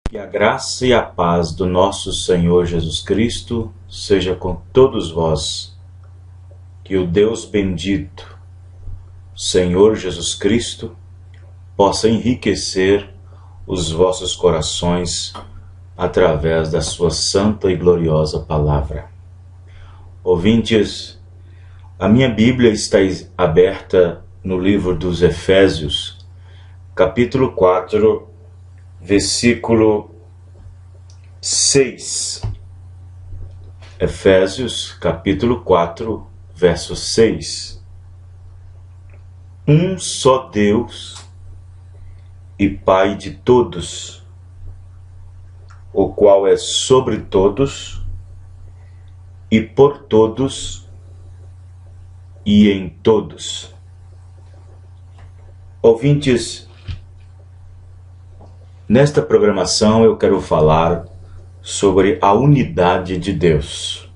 Que a graça e a paz do nosso Senhor Jesus Cristo seja com todos vós. Que o Deus bendito, Senhor Jesus Cristo, possa enriquecer os vossos corações através da sua santa e gloriosa palavra. Ouvintes, a minha Bíblia está aberta no livro dos Efésios, capítulo 4, versículo 6. Efésios, capítulo 4, verso 6. Um só Deus e Pai de todos, o qual é sobre todos e por todos e em todos. Ouvintes, nesta programação eu quero falar sobre a unidade de Deus.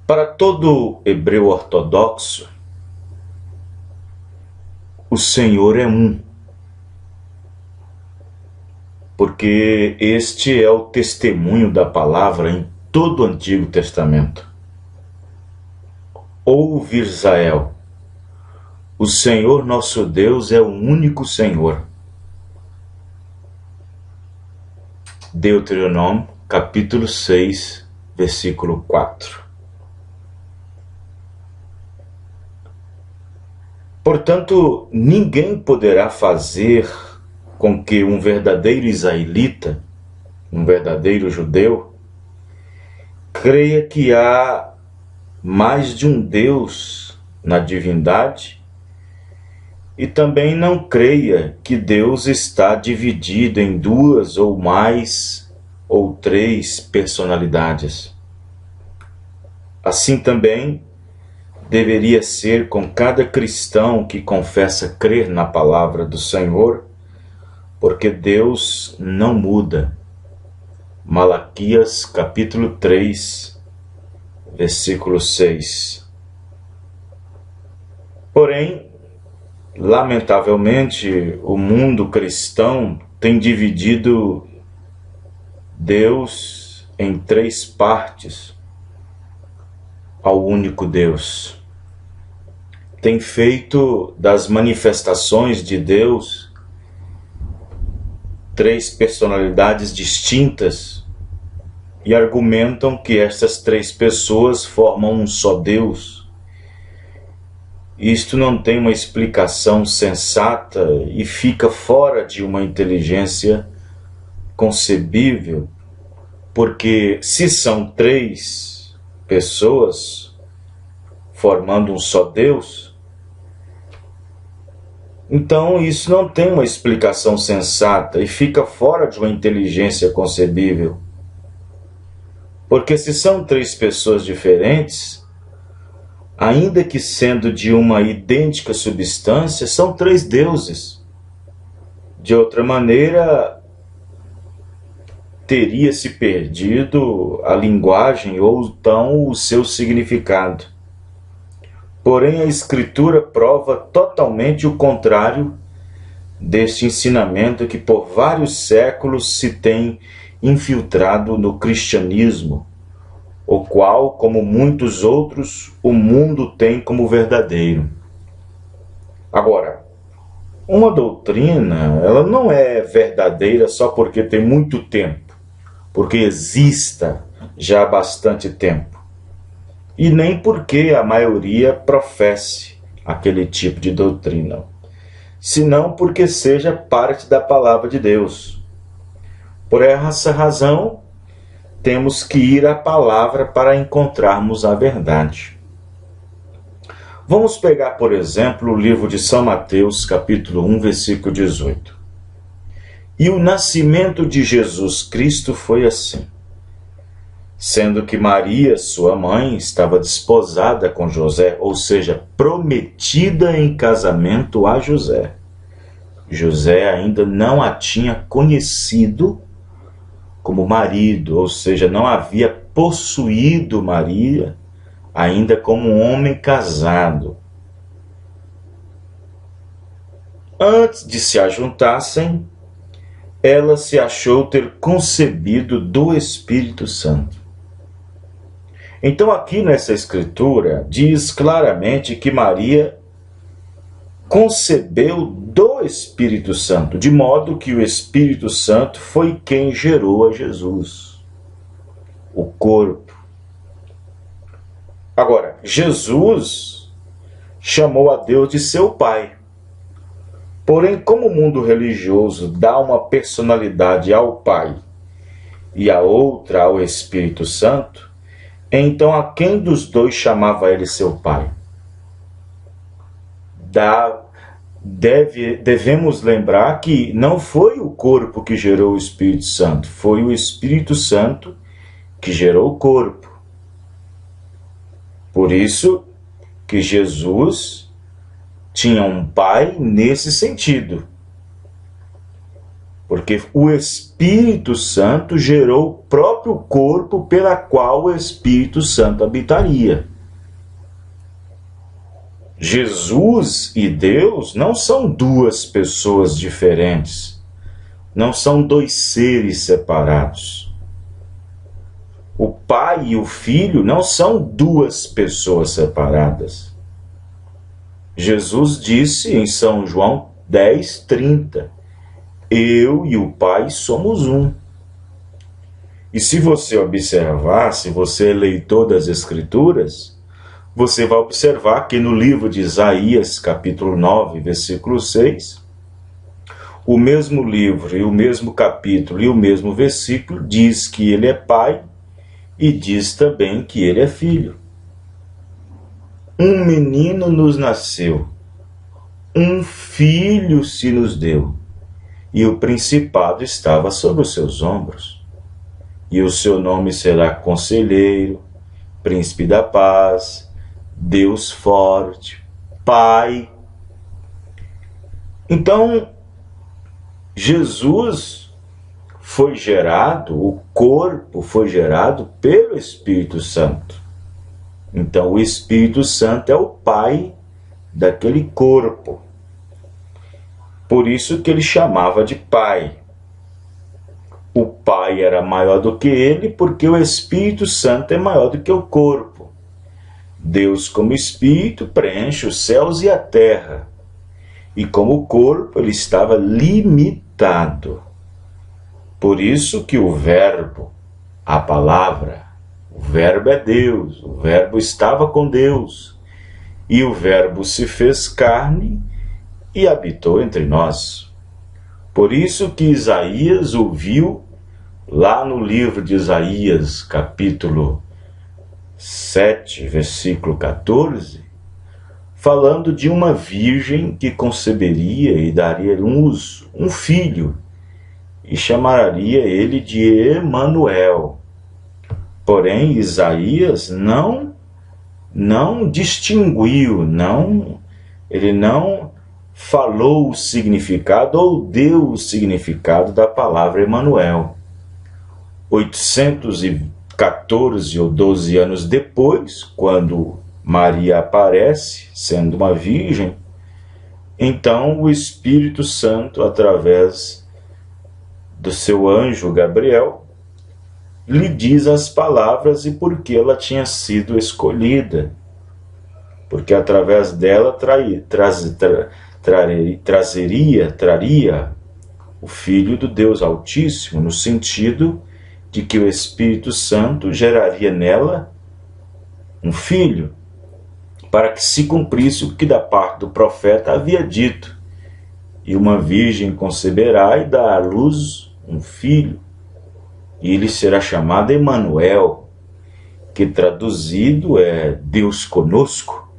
Para todo hebreu ortodoxo, o Senhor é um, porque este é o testemunho da palavra em todo o Antigo Testamento. Ouve, Israel, o Senhor nosso Deus é o único Senhor. Deuteronômio, capítulo 6, versículo 4. Portanto, ninguém poderá fazer com que um verdadeiro israelita, um verdadeiro judeu, creia que há mais de um Deus na divindade e também não creia que Deus está dividido em duas ou mais ou três personalidades. Assim também deveria ser com cada cristão que confessa crer na palavra do Senhor, porque Deus não muda. Malaquias capítulo 3, versículo 6. Porém, lamentavelmente, o mundo cristão tem dividido Deus em três partes ao único Deus. Tem feito das manifestações de Deus três personalidades distintas e argumentam que essas três pessoas formam um só Deus. Isto não tem uma explicação sensata e fica fora de uma inteligência concebível, porque se são três pessoas formando um só Deus, então isso não tem uma explicação sensata e fica fora de uma inteligência concebível. Porque se são três pessoas diferentes, ainda que sendo de uma idêntica substância, são três deuses. De outra maneira, teria se perdido a linguagem ou então o seu significado. Porém, a Escritura prova totalmente o contrário deste ensinamento que por vários séculos se tem infiltrado no cristianismo, o qual, como muitos outros, o mundo tem como verdadeiro. Agora, uma doutrina, ela não é verdadeira só porque tem muito tempo, porque exista já há bastante tempo. E nem porque a maioria professe aquele tipo de doutrina, senão porque seja parte da palavra de Deus. Por essa razão, temos que ir à palavra para encontrarmos a verdade. Vamos pegar, por exemplo, o livro de São Mateus, capítulo 1, versículo 18. E o nascimento de Jesus Cristo foi assim. Sendo que Maria, sua mãe, estava desposada com José, ou seja, prometida em casamento a José. José ainda não a tinha conhecido como marido, ou seja, não havia possuído Maria ainda como um homem casado. Antes de se ajuntassem, ela se achou ter concebido do Espírito Santo. Então, aqui nessa escritura, diz claramente que Maria concebeu do Espírito Santo, de modo que o Espírito Santo foi quem gerou a Jesus, o corpo. Agora, Jesus chamou a Deus de seu Pai. Porém, como o mundo religioso dá uma personalidade ao Pai e a outra ao Espírito Santo, então a quem dos dois chamava ele seu Pai? Devemos lembrar que não foi o corpo que gerou o Espírito Santo, foi o Espírito Santo que gerou o corpo. Por isso que Jesus tinha um pai nesse sentido. Porque o Espírito Santo gerou o próprio corpo pela qual o Espírito Santo habitaria. Jesus e Deus não são duas pessoas diferentes, não são dois seres separados. O Pai e o Filho não são duas pessoas separadas. Jesus disse em São João 10:30, eu e o Pai somos um. E se você observar, se você é leitor das Escrituras, você vai observar que no livro de Isaías, capítulo 9, versículo 6, o mesmo livro e o mesmo capítulo e o mesmo versículo diz que ele é Pai e diz também que ele é Filho. Um menino nos nasceu, um filho se nos deu, e o principado estava sobre os seus ombros. E o seu nome será Conselheiro, Príncipe da Paz, Deus Forte, Pai. Então, Jesus foi gerado, o corpo foi gerado pelo Espírito Santo. Então, o Espírito Santo é o Pai daquele corpo. Por isso que ele chamava de Pai. O Pai era maior do que ele, porque o Espírito Santo é maior do que o corpo. Deus, como Espírito, preenche os céus e a terra. E como corpo, ele estava limitado. Por isso que o Verbo, a palavra, o Verbo é Deus, o Verbo estava com Deus, e o Verbo se fez carne e habitou entre nós. Por isso que Isaías ouviu, lá no livro de Isaías, capítulo 7, versículo 14, falando de uma virgem que conceberia e daria um filho, e chamaria ele de Emanuel. Porém, Isaías não distinguiu, ele não falou o significado ou deu o significado da palavra Emanuel. 814 ou 12 anos depois, quando Maria aparece, sendo uma virgem, então o Espírito Santo, através do seu anjo Gabriel, lhe diz as palavras e por que ela tinha sido escolhida. Porque através dela traria o Filho do Deus Altíssimo, no sentido de que o Espírito Santo geraria nela um filho, para que se cumprisse o que da parte do profeta havia dito: e uma virgem conceberá e dará à luz um filho, e ele será chamado Emanuel, que traduzido é Deus conosco.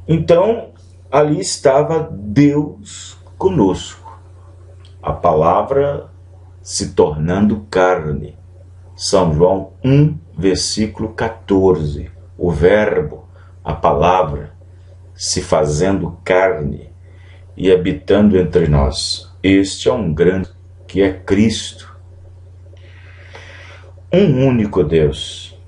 Então, ali estava Deus conosco, a palavra se tornando carne. São João 1, versículo 14. O Verbo, a palavra, se fazendo carne e habitando entre nós. Este é um grande, que é Cristo. Um único Deus.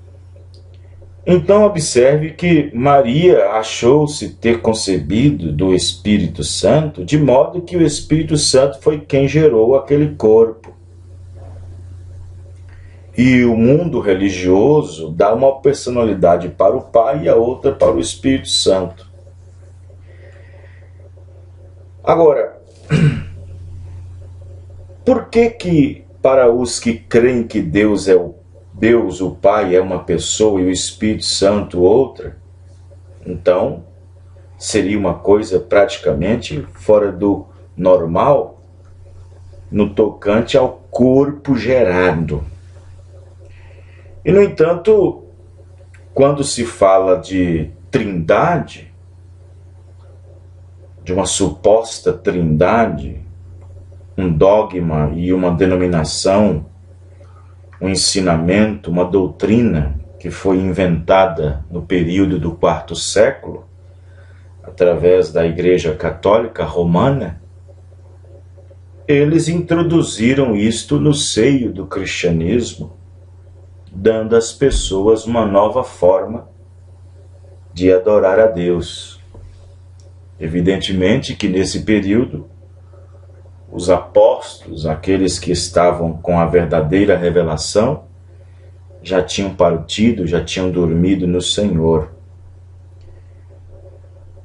Então observe que Maria achou-se ter concebido do Espírito Santo, de modo que o Espírito Santo foi quem gerou aquele corpo. E o mundo religioso dá uma personalidade para o Pai e a outra para o Espírito Santo. Agora, por que para os que creem que Deus, o Pai, é uma pessoa e o Espírito Santo outra, então seria uma coisa praticamente fora do normal no tocante ao corpo gerado. E, no entanto, quando se fala de trindade, de uma suposta trindade, um dogma e uma denominação, um ensinamento, uma doutrina que foi inventada no período do quarto século, através da Igreja Católica Romana, eles introduziram isto no seio do cristianismo, dando às pessoas uma nova forma de adorar a Deus. Evidentemente que nesse período, os apóstolos, aqueles que estavam com a verdadeira revelação, já tinham partido, já tinham dormido no Senhor.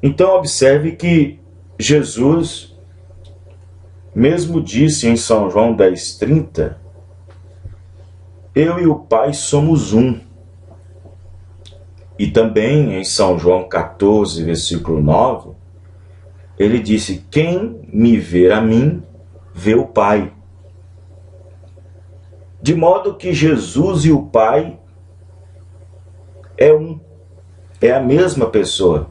Então observe que Jesus mesmo disse em São João 10,30, eu e o Pai somos um. E também em São João 14, versículo 9, ele disse, quem me vê a mim, vê o Pai. De modo que Jesus e o Pai é a mesma pessoa.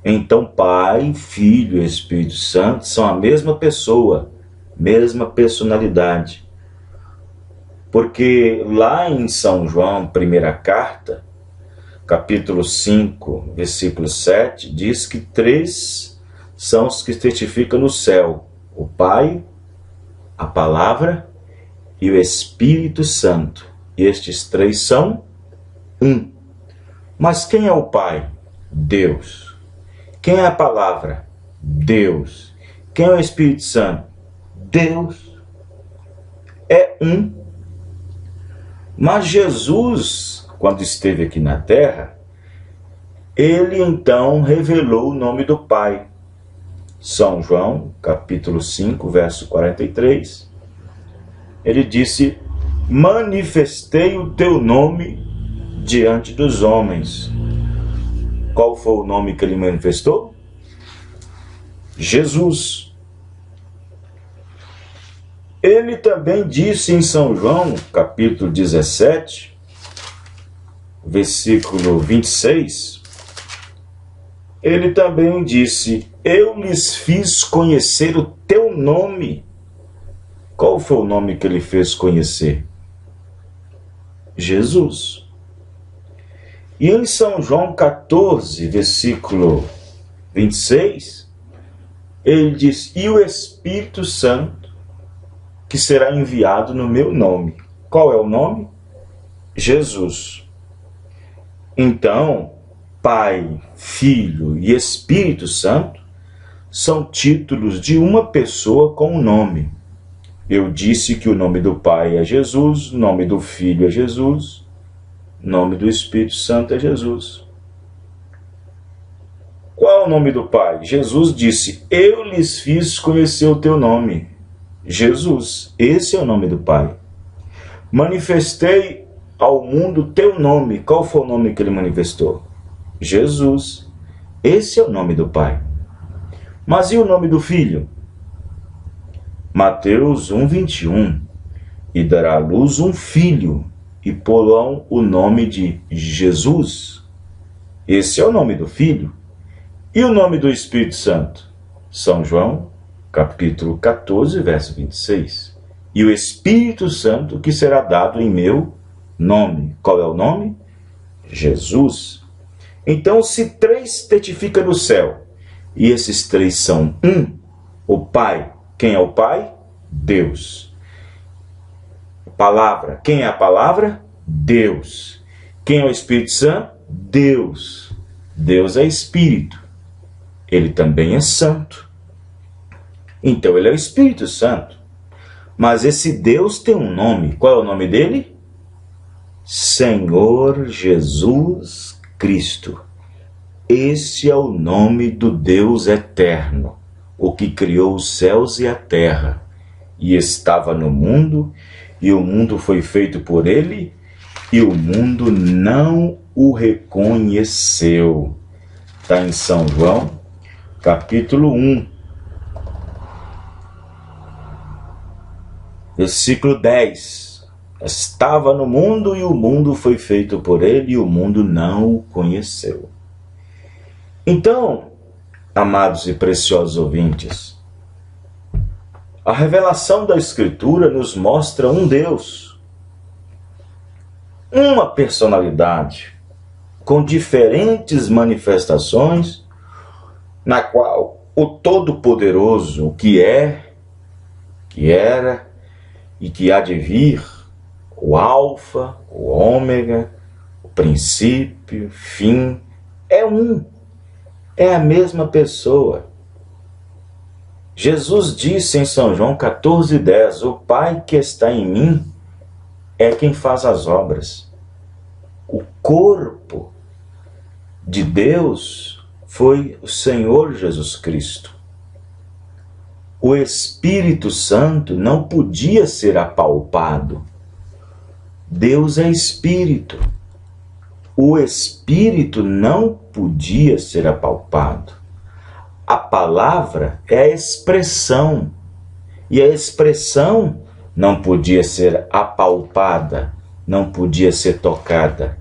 Então Pai, Filho e Espírito Santo são a mesma pessoa, mesma personalidade. Porque lá em São João, primeira carta, capítulo 5, versículo 7, diz que 3 são os que testificam no céu: o Pai, a Palavra e o Espírito Santo. E estes 3 são um. Mas quem é o Pai? Deus. Quem é a Palavra? Deus. Quem é o Espírito Santo? Deus. É um. Mas Jesus, quando esteve aqui na terra, ele então revelou o nome do Pai. São João, capítulo 5, verso 43, ele disse, manifestei o teu nome diante dos homens. Qual foi o nome que ele manifestou? Jesus. Ele também disse em São João, capítulo 17, versículo 26, ele também disse, eu lhes fiz conhecer o teu nome. Qual foi o nome que ele fez conhecer? Jesus. E em São João 14, versículo 26, ele diz, e o Espírito Santo, que será enviado no meu nome. Qual é o nome? Jesus. Então, Pai, Filho e Espírito Santo são títulos de uma pessoa com um nome. Eu disse que o nome do Pai é Jesus, o nome do Filho é Jesus, o nome do Espírito Santo é Jesus. Qual é o nome do Pai? Jesus disse, eu lhes fiz conhecer o teu nome. Jesus, esse é o nome do Pai. Manifestei ao mundo teu nome. Qual foi o nome que ele manifestou? Jesus, esse é o nome do Pai. Mas e o nome do Filho? Mateus 1:21, e dará à luz um filho, e porão o nome de Jesus. Esse é o nome do Filho. E o nome do Espírito Santo? São João, capítulo 14, verso 26. E o Espírito Santo que será dado em meu nome. Qual é o nome? Jesus. Então, se 3 testificam no céu, e esses 3 são um, o Pai. Quem é o Pai? Deus. Palavra. Quem é a Palavra? Deus. Quem é o Espírito Santo? Deus. Deus é Espírito. Ele também é santo. Então ele é o Espírito Santo. Mas esse Deus tem um nome. Qual é o nome dele? Senhor Jesus Cristo. Esse é o nome do Deus eterno, o que criou os céus e a terra, e estava no mundo, e o mundo foi feito por ele, e o mundo não o reconheceu. Está em São João, capítulo 1, versículo 10. Estava no mundo, e o mundo foi feito por ele, e o mundo não o conheceu. Então, amados e preciosos ouvintes, a revelação da Escritura nos mostra um Deus, uma personalidade, com diferentes manifestações, na qual o Todo-Poderoso, que é, que era e que há de vir, o Alfa, o Ômega, o princípio, fim, é um. É a mesma pessoa. Jesus disse em São João 14,10, o Pai que está em mim é quem faz as obras. O corpo de Deus foi o Senhor Jesus Cristo. O Espírito Santo não podia ser apalpado. Deus é Espírito. O Espírito não podia ser apalpado. A palavra é a expressão, e a expressão não podia ser apalpada, não podia ser tocada.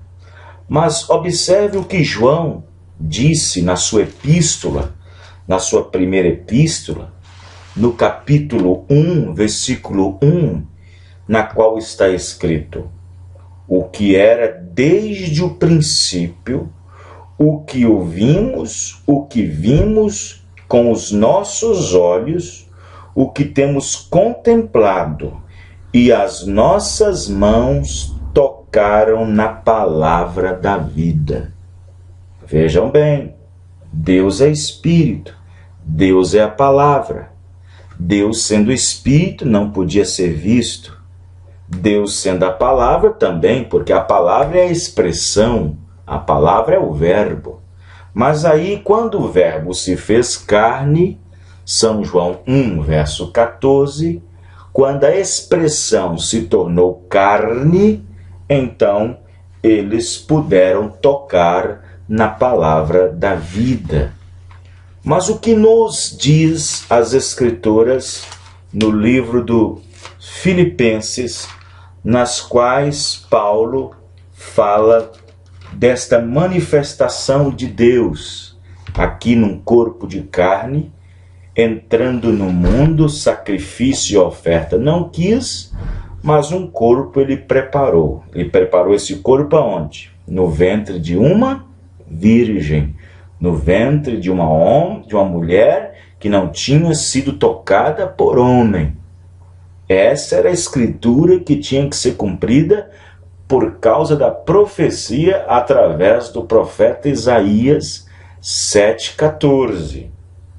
Mas observe o que João disse na sua epístola, na sua primeira epístola, no capítulo 1, versículo 1, na qual está escrito: o que era desde o princípio, o que ouvimos, o que vimos com os nossos olhos, o que temos contemplado, e as nossas mãos tocaram na palavra da vida. Vejam bem, Deus é Espírito, Deus é a palavra. Deus sendo Espírito não podia ser visto. Deus sendo a palavra também, porque a palavra é a expressão, a palavra é o verbo. Mas aí, quando o verbo se fez carne, São João 1, verso 14, quando a expressão se tornou carne, então eles puderam tocar na palavra da vida. Mas o que nos diz as Escrituras no livro do Filipenses, nas quais Paulo fala desta manifestação de Deus aqui num corpo de carne, entrando no mundo, sacrifício e oferta não quis, mas um corpo ele preparou. Ele preparou esse corpo aonde? No ventre de uma virgem, no ventre de uma mulher que não tinha sido tocada por homem. Essa era a escritura que tinha que ser cumprida por causa da profecia através do profeta Isaías 7,14.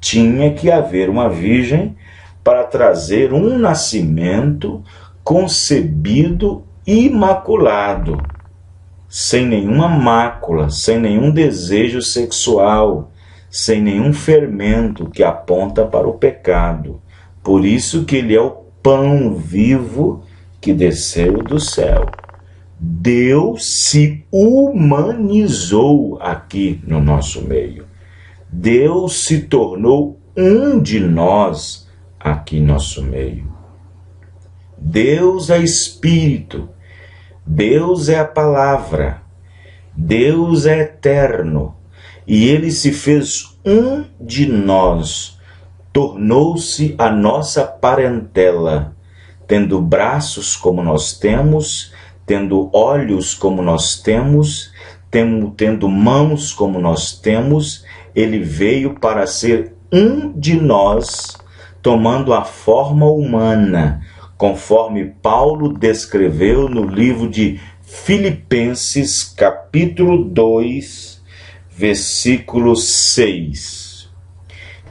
Tinha que haver uma virgem para trazer um nascimento concebido imaculado, sem nenhuma mácula, sem nenhum desejo sexual, sem nenhum fermento que aponta para o pecado. Por isso que ele é o pão vivo que desceu do céu. Deus se humanizou aqui no nosso meio. Deus se tornou um de nós aqui no nosso meio. Deus é Espírito. Deus é a palavra. Deus é eterno. E ele se fez um de nós. Tornou-se a nossa parentela, tendo braços como nós temos, tendo olhos como nós temos, tendo mãos como nós temos. Ele veio para ser um de nós, tomando a forma humana, conforme Paulo descreveu no livro de Filipenses capítulo 2, versículo 6.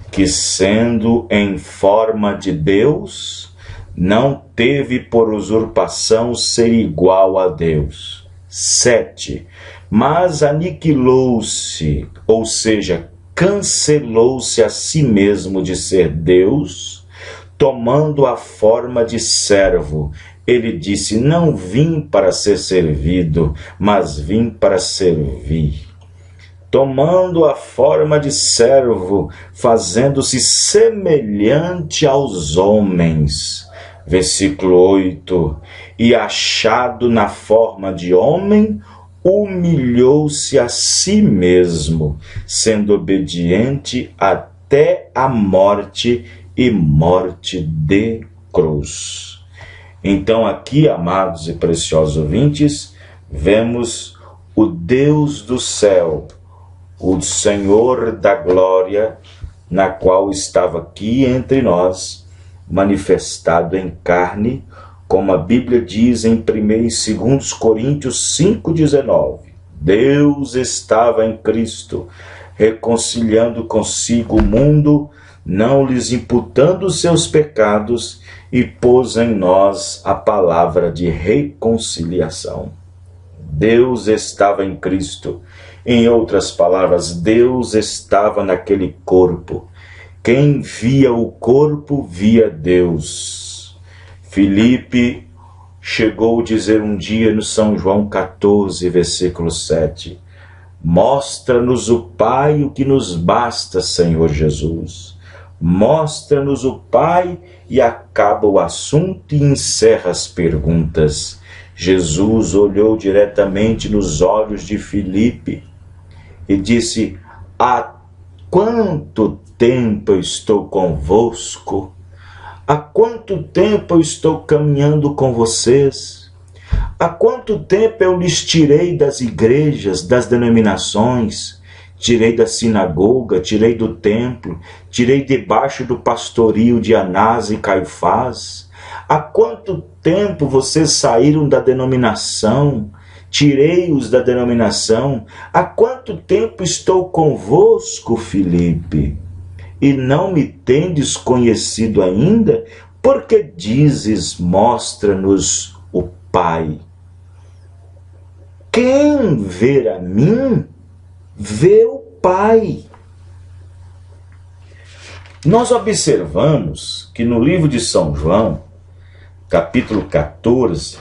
Que sendo em forma de Deus, não teve por usurpação ser igual a Deus. 7. Mas aniquilou-se, ou seja, cancelou-se a si mesmo de ser Deus, tomando a forma de servo. Ele disse: não vim para ser servido, mas vim para servir. Tomando a forma de servo, fazendo-se semelhante aos homens. Versículo 8. E achado na forma de homem, humilhou-se a si mesmo, sendo obediente até a morte e morte de cruz. Então aqui, amados e preciosos ouvintes, vemos o Deus do céu, o Senhor da glória, na qual estava aqui entre nós, manifestado em carne, como a Bíblia diz em 1 e 2 Coríntios 5,19. Deus estava em Cristo, reconciliando consigo o mundo, não lhes imputando os seus pecados, e pôs em nós a palavra de reconciliação. Deus estava em Cristo. Em outras palavras, Deus estava naquele corpo. Quem via o corpo, via Deus. Filipe chegou a dizer um dia no São João 14, versículo 7, mostra-nos o Pai, o que nos basta, Senhor Jesus. Mostra-nos o Pai, e acaba o assunto e encerra as perguntas. Jesus olhou diretamente nos olhos de Filipe e disse: há quanto tempo eu estou convosco? Há quanto tempo eu estou caminhando com vocês? Há quanto tempo eu lhes tirei das igrejas, das denominações, tirei da sinagoga, tirei do templo, tirei debaixo do pastorio de Anás e Caifás? Há quanto tempo vocês saíram da denominação? Tirei-os da denominação. Há quanto tempo estou convosco, Filipe? E não me tendes conhecido ainda? Porque dizes, mostra-nos o Pai. Quem ver a mim, vê o Pai. Nós observamos que no livro de São João, capítulo 14,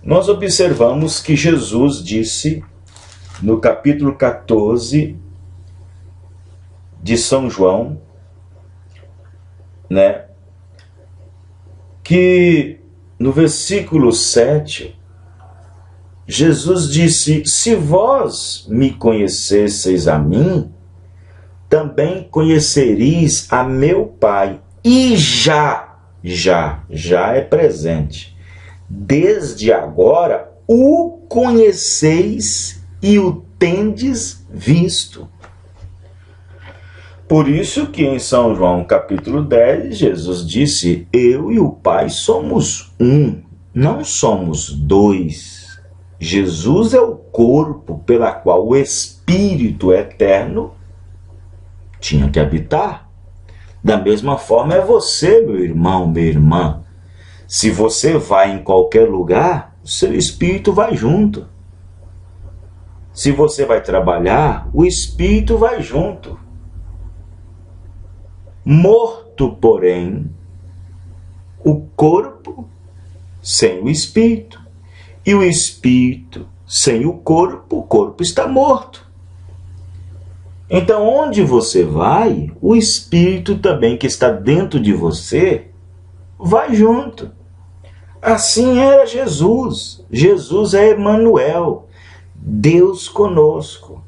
nós observamos que Jesus disse, no capítulo 14 de São João, que no versículo 7, Jesus disse: se vós me conhecesseis a mim, também conhecereis a meu Pai. E já é presente. Desde agora o conheceis e o tendes visto. Por isso que em São João capítulo 10, Jesus disse: eu e o Pai somos um, não somos dois. Jesus é o corpo pela qual o Espírito eterno tinha que habitar. Da mesma forma é você, meu irmão, minha irmã. Se você vai em qualquer lugar, o seu Espírito vai junto. Se você vai trabalhar, o Espírito vai junto. Morto, porém, o corpo sem o Espírito. E o Espírito sem o corpo está morto. Então, onde você vai, o Espírito também que está dentro de você vai junto. Assim era Jesus. Jesus é Emanuel, Deus conosco.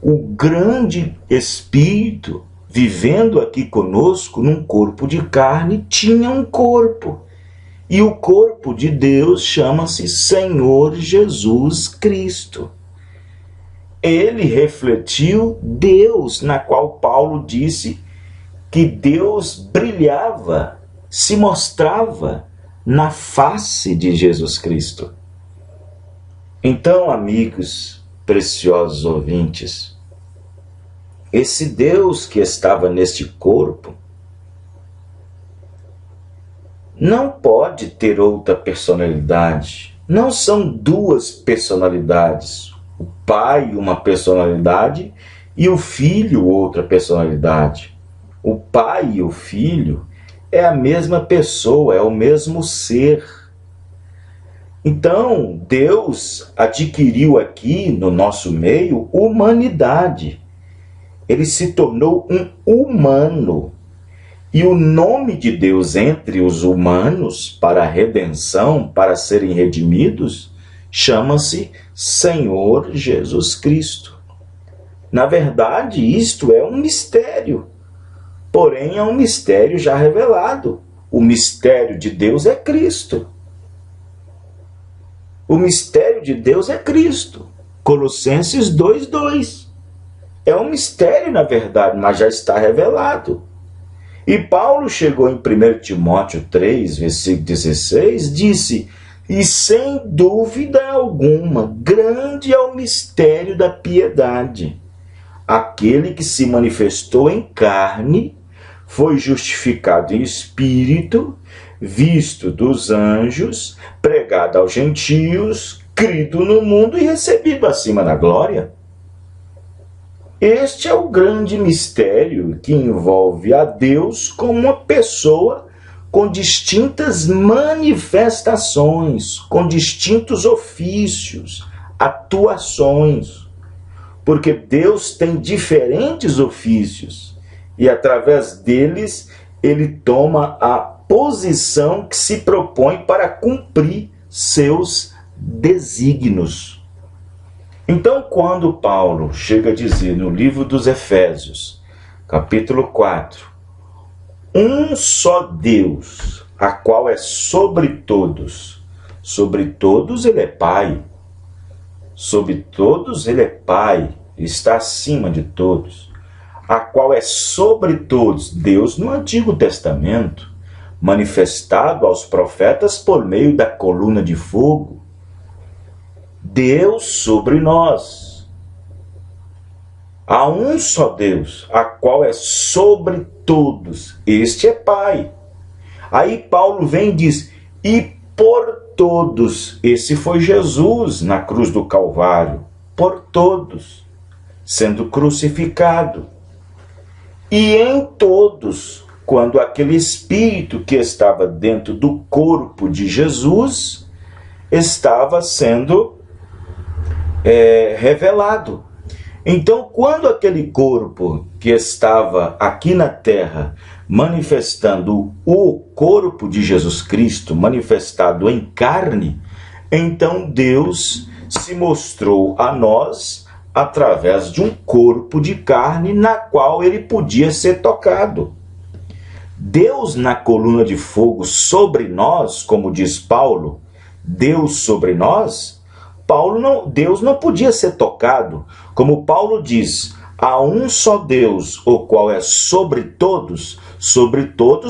O grande Espírito, vivendo aqui conosco num corpo de carne, tinha um corpo. E o corpo de Deus chama-se Senhor Jesus Cristo. Ele refletiu Deus, na qual Paulo disse que Deus brilhava, se mostrava na face de Jesus Cristo. Então, amigos, preciosos ouvintes, esse Deus que estava neste corpo não pode ter outra personalidade. Não são duas personalidades. O Pai, uma personalidade, e o Filho, outra personalidade. O Pai e o Filho é a mesma pessoa, é o mesmo ser. Então, Deus adquiriu aqui no nosso meio humanidade. Ele se tornou um humano. E o nome de Deus entre os humanos, para a redenção, para serem redimidos, chama-se Senhor Jesus Cristo. Na verdade, isto é um mistério. Porém, é um mistério já revelado. O mistério de Deus é Cristo. O mistério de Deus é Cristo. Colossenses 2:2. É um mistério, na verdade, mas já está revelado. E Paulo chegou em 1 Timóteo 3, versículo 16, disse: e sem dúvida alguma, grande é o mistério da piedade. Aquele que se manifestou em carne, foi justificado em espírito, visto dos anjos, pregado aos gentios, crido no mundo e recebido acima da glória. Este é o grande mistério que envolve a Deus como uma pessoa com distintas manifestações, com distintos ofícios, atuações. Porque Deus tem diferentes ofícios e através deles ele toma a posição que se propõe para cumprir seus desígnios. Então, quando Paulo chega a dizer no livro dos Efésios, capítulo 4, um só Deus, a qual é sobre todos ele é Pai, sobre todos ele é Pai, está acima de todos, a qual é sobre todos, Deus no Antigo Testamento, manifestado aos profetas por meio da coluna de fogo, Deus sobre nós. Há um só Deus, a qual é sobre todos. Este é Pai. Aí Paulo vem e diz, e por todos. Esse foi Jesus na cruz do Calvário. Por todos. Sendo crucificado. E em todos, quando aquele Espírito que estava dentro do corpo de Jesus estava sendo revelado. Então, quando aquele corpo que estava aqui na terra manifestando o corpo de Jesus Cristo, manifestado em carne, então Deus se mostrou a nós através de um corpo de carne na qual ele podia ser tocado. Deus na coluna de fogo sobre nós, como diz Paulo, Deus sobre nós, Deus não podia ser tocado. Como Paulo diz, há um só Deus, o qual é sobre todos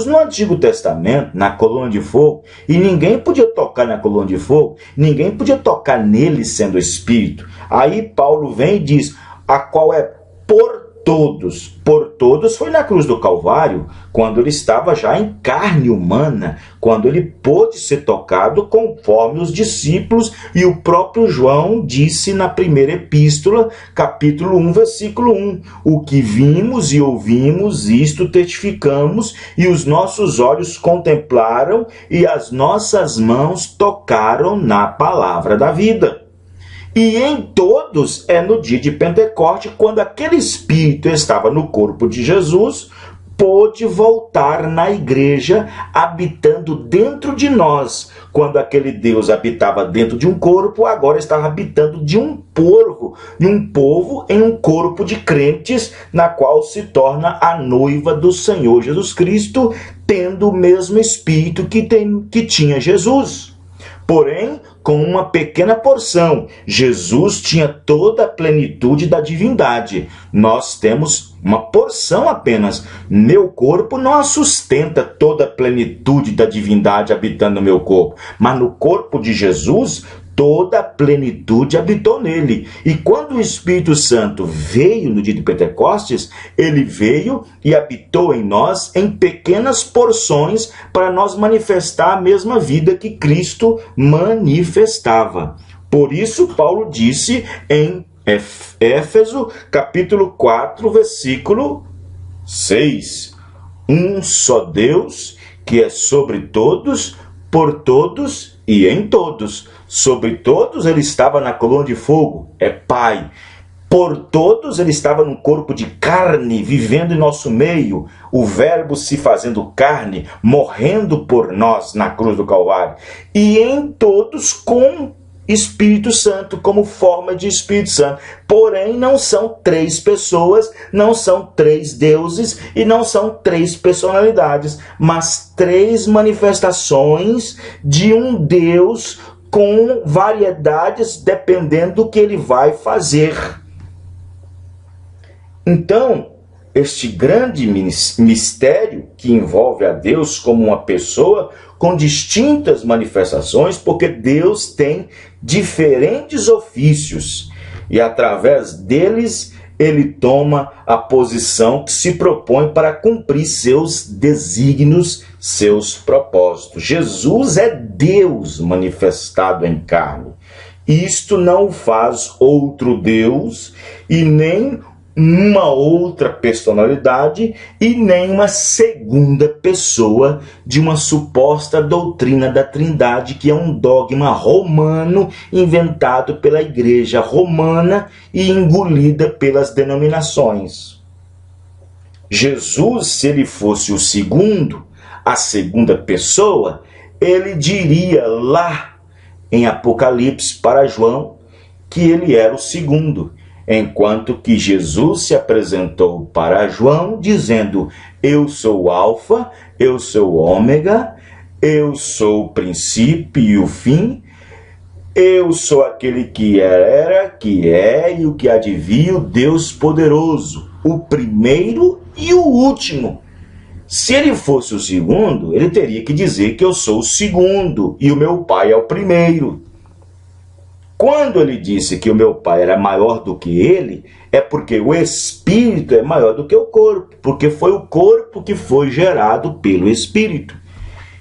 no Antigo Testamento, na coluna de fogo, e ninguém podia tocar na coluna de fogo, ninguém podia tocar nele sendo Espírito. Aí Paulo vem e diz, a qual é por todos foi na cruz do Calvário, quando ele estava já em carne humana, quando ele pôde ser tocado conforme os discípulos e o próprio João disse na primeira epístola, capítulo 1, versículo 1, o que vimos e ouvimos, isto testificamos, e os nossos olhos contemplaram e as nossas mãos tocaram na palavra da vida. E em todos é no dia de Pentecoste, quando aquele Espírito estava no corpo de Jesus, pôde voltar na igreja, habitando dentro de nós. Quando aquele Deus habitava dentro de um corpo, agora estava habitando de um povo em um corpo de crentes, na qual se torna a noiva do Senhor Jesus Cristo, tendo o mesmo Espírito que tinha Jesus. Porém, com uma pequena porção. Jesus tinha toda a plenitude da divindade. Nós temos uma porção apenas. Meu corpo não sustenta toda a plenitude da divindade habitando no meu corpo. Mas no corpo de Jesus, toda a plenitude habitou nele. E quando o Espírito Santo veio no dia de Pentecostes, ele veio e habitou em nós em pequenas porções para nós manifestar a mesma vida que Cristo manifestava. Por isso, Paulo disse em Éfeso, capítulo 4, versículo 6: um só Deus, que é sobre todos, por todos e em todos. Sobre todos ele estava na coluna de fogo, é Pai. Por todos ele estava num corpo de carne, vivendo em nosso meio, o Verbo se fazendo carne, morrendo por nós na cruz do Calvário. E em todos com Espírito Santo, como forma de Espírito Santo. Porém, não são três pessoas, não são três deuses e não são três personalidades, mas três manifestações de um Deus com variedades dependendo do que ele vai fazer. Então, este grande mistério que envolve a Deus como uma pessoa com distintas manifestações, porque Deus tem diferentes ofícios e através deles ele toma a posição que se propõe para cumprir seus desígnios, seus propósitos. Jesus é Deus manifestado em carne. Isto não faz outro Deus e nem uma outra personalidade e nem uma segunda pessoa de uma suposta doutrina da Trindade, que é um dogma romano inventado pela Igreja Romana e engolida pelas denominações. Jesus, se ele fosse o segundo, a segunda pessoa, ele diria lá em Apocalipse para João que ele era o segundo. Enquanto que Jesus se apresentou para João dizendo: eu sou o Alfa, eu sou o Ômega, eu sou o princípio e o fim, eu sou aquele que era, que é e o que há de vir, o Deus poderoso, o primeiro e o último. Se ele fosse o segundo, ele teria que dizer que eu sou o segundo e o meu Pai é o primeiro. Quando ele disse que o meu Pai era maior do que ele, é porque o Espírito é maior do que o corpo, porque foi o corpo que foi gerado pelo Espírito.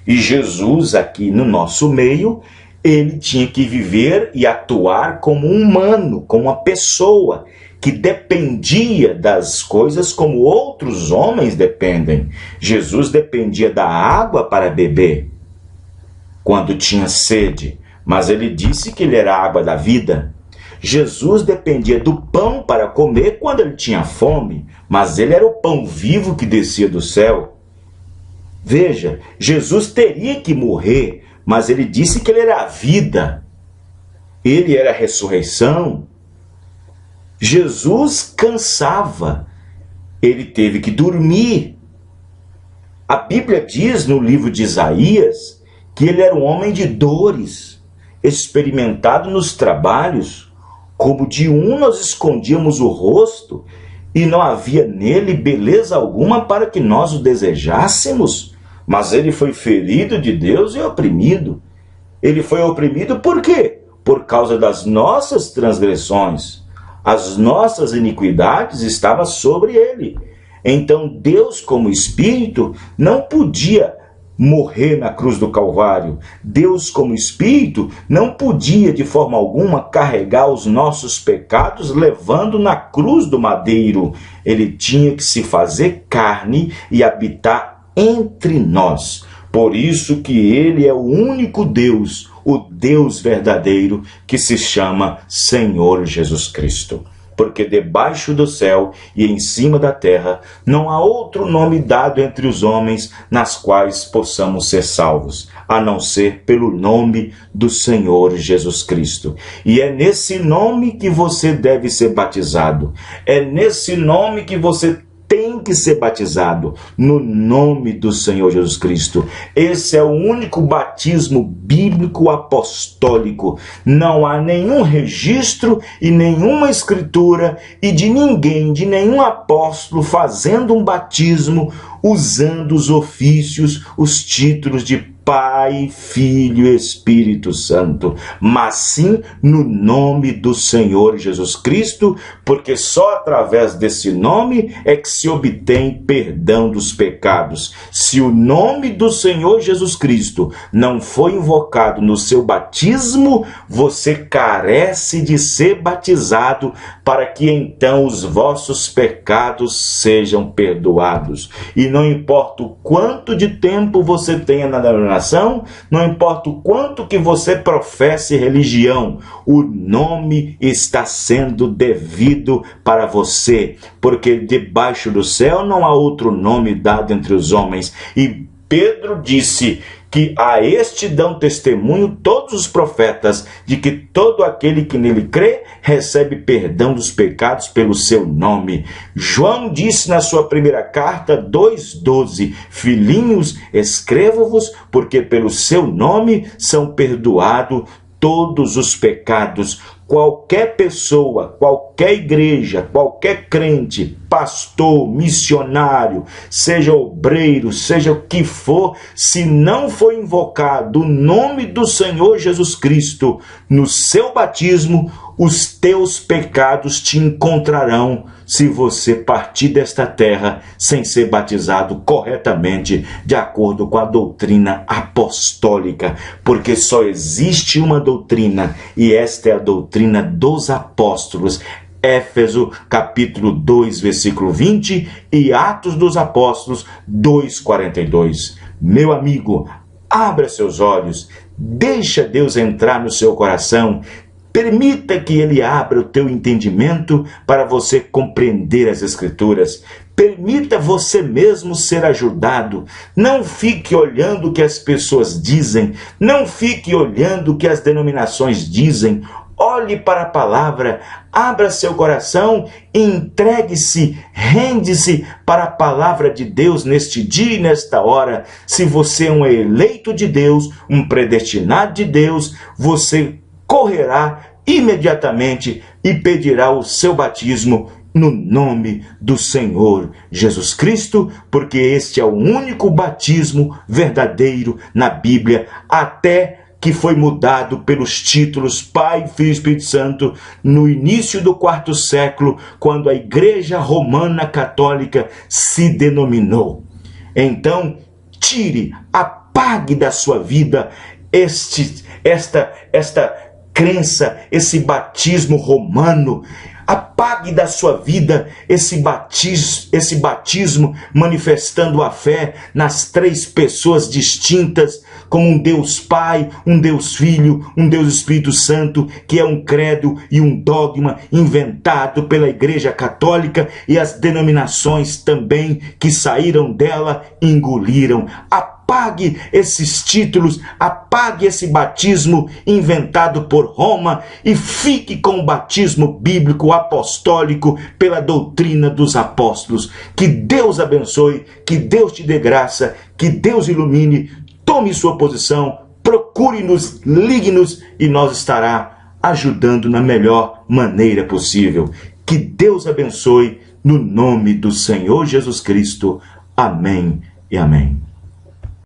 E Jesus, aqui no nosso meio, ele tinha que viver e atuar como um humano, como uma pessoa que dependia das coisas como outros homens dependem. Jesus dependia da água para beber quando tinha sede, mas ele disse que ele era a água da vida. Jesus dependia do pão para comer quando ele tinha fome, mas ele era o pão vivo que descia do céu. Veja, Jesus teria que morrer, mas ele disse que ele era a vida. Ele era a ressurreição. Jesus cansava, ele teve que dormir. A Bíblia diz no livro de Isaías que ele era um homem de dores, experimentado nos trabalhos, como de um nós escondíamos o rosto, e não havia nele beleza alguma para que nós o desejássemos. Mas ele foi ferido de Deus e oprimido. Ele foi oprimido por quê? Por causa das nossas transgressões. As nossas iniquidades estavam sobre ele. Então Deus, como Espírito, não podia morrer na cruz do Calvário. Deus, como Espírito, não podia de forma alguma carregar os nossos pecados levando na cruz do madeiro. Ele tinha que se fazer carne e habitar entre nós. Por isso que ele é o único Deus, o Deus verdadeiro, que se chama Senhor Jesus Cristo. Porque debaixo do céu e em cima da terra não há outro nome dado entre os homens nas quais possamos ser salvos, a não ser pelo nome do Senhor Jesus Cristo. E é nesse nome que você deve ser batizado. É nesse nome que você tem que ser batizado, no nome do Senhor Jesus Cristo. Esse é o único batismo bíblico apostólico. Não há nenhum registro e nenhuma escritura e de ninguém, de nenhum apóstolo fazendo um batismo usando os ofícios, os títulos de Pai, Filho e Espírito Santo, mas sim no nome do Senhor Jesus Cristo, porque só através desse nome é que se obtém perdão dos pecados. Se o nome do Senhor Jesus Cristo não foi invocado no seu batismo, você carece de ser batizado para que então os vossos pecados sejam perdoados. E não importa o quanto de tempo você tenha na denominação, não importa o quanto que você professe religião, o nome está sendo devido para você, porque debaixo do céu não há outro nome dado entre os homens. E Pedro disse que a este dão testemunho todos os profetas, de que todo aquele que nele crê recebe perdão dos pecados pelo seu nome. João disse na sua primeira carta 2,12: Filhinhos, escrevo-vos, porque pelo seu nome são perdoados todos os pecados. Qualquer pessoa, qualquer igreja, qualquer crente, pastor, missionário, seja obreiro, seja o que for, se não for invocado o nome do Senhor Jesus Cristo no seu batismo, os teus pecados te encontrarão se você partir desta terra sem ser batizado corretamente, de acordo com a doutrina apostólica, porque só existe uma doutrina, e esta é a doutrina dos apóstolos. Éfeso capítulo 2, versículo 20 e Atos dos Apóstolos 2:42. Meu amigo, abra seus olhos, deixa Deus entrar no seu coração, permita que Ele abra o teu entendimento para você compreender as Escrituras. Permita você mesmo ser ajudado. Não fique olhando o que as pessoas dizem, não fique olhando o que as denominações dizem. Olhe para a palavra, abra seu coração, entregue-se, rende-se para a palavra de Deus neste dia e nesta hora. Se você é um eleito de Deus, um predestinado de Deus, você correrá imediatamente e pedirá o seu batismo no nome do Senhor Jesus Cristo, porque este é o único batismo verdadeiro na Bíblia, até que foi mudado pelos títulos Pai, Filho e Espírito Santo no início do quarto século, quando a Igreja Romana Católica se denominou. Então, tire, apague da sua vida esta crença, esse batismo romano. Apague da sua vida esse batismo manifestando a fé nas três pessoas distintas, como um Deus Pai, um Deus Filho, um Deus Espírito Santo, que é um credo e um dogma inventado pela Igreja Católica e as denominações também que saíram dela engoliram. Apague esses títulos, apague esse batismo inventado por Roma e fique com o batismo bíblico apostólico pela doutrina dos apóstolos. Que Deus abençoe, que Deus te dê graça, que Deus ilumine. Tome sua posição, procure-nos, ligue-nos e nós estará ajudando na melhor maneira possível. Que Deus abençoe no nome do Senhor Jesus Cristo. Amém e amém.